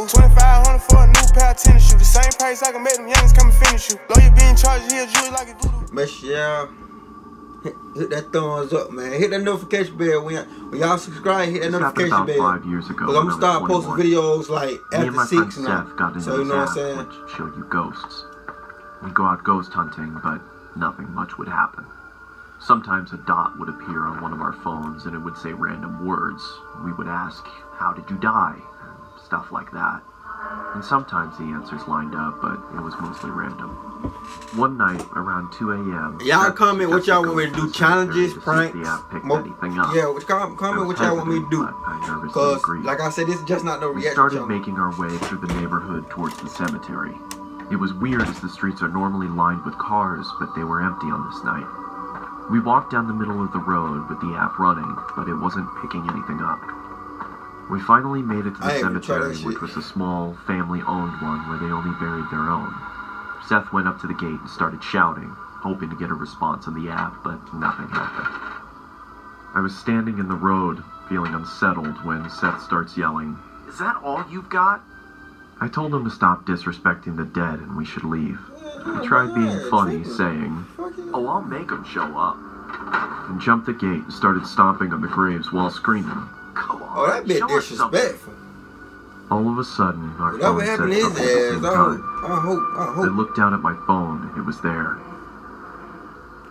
$2,500 for a new pair of tennis shoes. The same price I can make them youngins come and finish you. Though you being charged here, jewelry like a voodoo. Make sure y'all hit that thumbs up, man. Hit that notification bell when y'all subscribe. Hit that notification bell. 5 years ago. Cause I'm gonna start posting videos like after 6 now. Got into so you know what I'm saying? Which showed you ghosts. We'd go out ghost hunting, but nothing much would happen. Sometimes a dot would appear on one of our phones and it would say random words. We would ask, "How did you die?" and stuff like that. And sometimes the answers lined up, but it was mostly random. One night around 2 a.m. Y'all comment what y'all want me to do, challenges, pranks, yeah, comment what y'all want me to do. Cause like I said, this is just not no reaction. We started making our way through the neighborhood towards the cemetery. It was weird as the streets are normally lined with cars, but they were empty on this night. We walked down the middle of the road with the app running, but it wasn't picking anything up. We finally made it to the cemetery, which was a small, family-owned one where they only buried their own. Seth went up to the gate and started shouting, hoping to get a response on the app, but nothing happened. I was standing in the road, feeling unsettled, when Seth starts yelling, "Is that all you've got?" I told him to stop disrespecting the dead and we should leave. He tried being funny, saying, "Oh, I'll make them show up," and jumped the gate and started stomping on the graves while screaming, "Come on, oh, that bit disrespectful." All of a sudden, our phone said something at the same time. I looked down at my phone, it was there.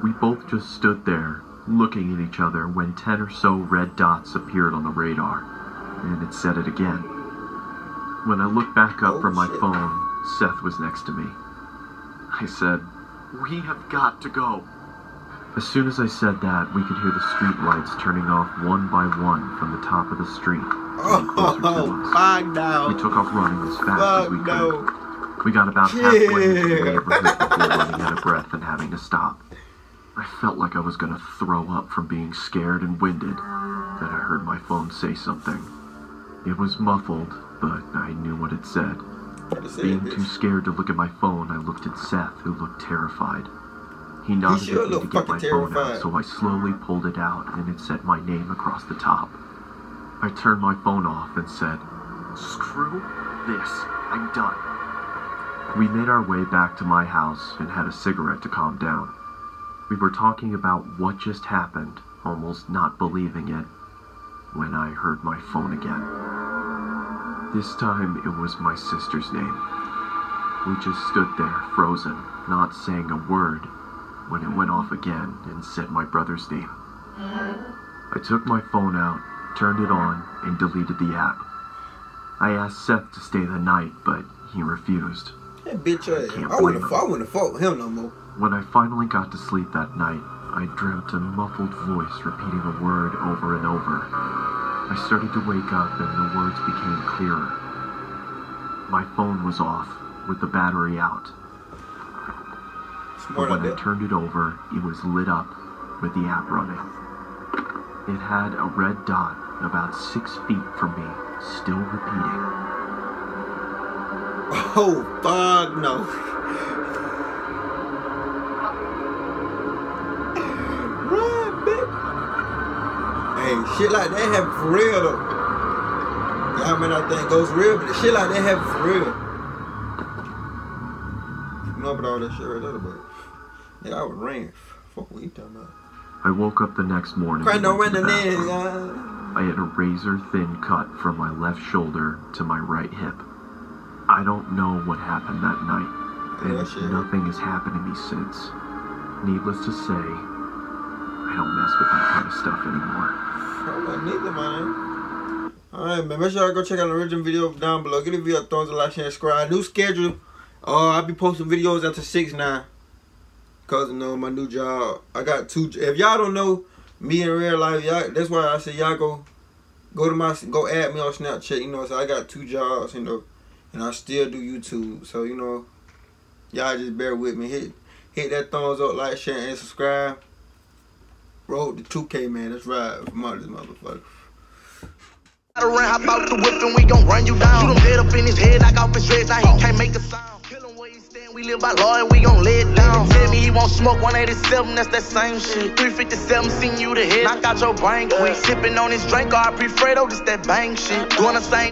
We both just stood there, looking at each other, when 10 or so red dots appeared on the radar, and it said it again. When I looked back up from my phone, Seth was next to me. I said, "We have got to go." As soon as I said that, we could hear the street lights turning off one by one from the top of the street. We took off running as fast as we could. We got about halfway into the neighborhood before running out of breath and having to stop. I felt like I was going to throw up from being scared and winded. Then I heard my phone say something. It was muffled, but I knew what it said. Being too scared to look at my phone, I looked at Seth, who looked terrified. He nodded at me to get my phone out, so I slowly pulled it out, and it said my name across the top. I turned my phone off and said, "Screw this, I'm done." We made our way back to my house and had a cigarette to calm down. We were talking about what just happened, almost not believing it, when I heard my phone again. This time it was my sister's name. We just stood there, frozen, not saying a word, when it went off again and said my brother's name. I took my phone out, turned it on, and deleted the app. I asked Seth to stay the night, but he refused. That bitch ass. I wouldn't have fought with him no more. When I finally got to sleep that night, I dreamt a muffled voice repeating a word over and over. I started to wake up and the words became clearer. My phone was off, with the battery out. But when I turned it over, it was lit up with the app running. It had a red dot about 6 feet from me, still repeating. Oh, fuck no. Run, bitch. Hey, shit like that happen for real, though. Y'all may not think ghosts real, but the shit like that happen for real. You know about all that shit right there, but yeah, I was ran. Fuck what you talking about? I woke up the next morning. I had a razor-thin cut from my left shoulder to my right hip. I don't know what happened that night, and nothing has happened to me since. Needless to say, I don't mess with that kind of stuff anymore. Neither, man. Alright, man. Make sure y'all go check out the original video down below. Give the video a thumbs up, like, share, and subscribe. New schedule. I'll be posting videos after 6 now. Cause my new job. I got 2. If y'all don't know me in real life, y'all, that's why I say y'all go add me on Snapchat. You know, so I got 2 jobs. You know, and I still do YouTube. So you know, y'all just bear with me. Hit that thumbs up, like, share, and subscribe. Road to 2K, man. That's right. Come on, this motherfucker. Hop out the whip and we gon' run you down. Shoot him dead up in his head like off his dreads. Now he can't make a sound. Kill him where he stand. We live by law and we gon' lay it down. Tell me he won't smoke 187. That's that same shit. 357 seen you the head. Knock out your brain quick. Sipping on his drink. Or I pre-Fredo. This that bang shit. Doing the same.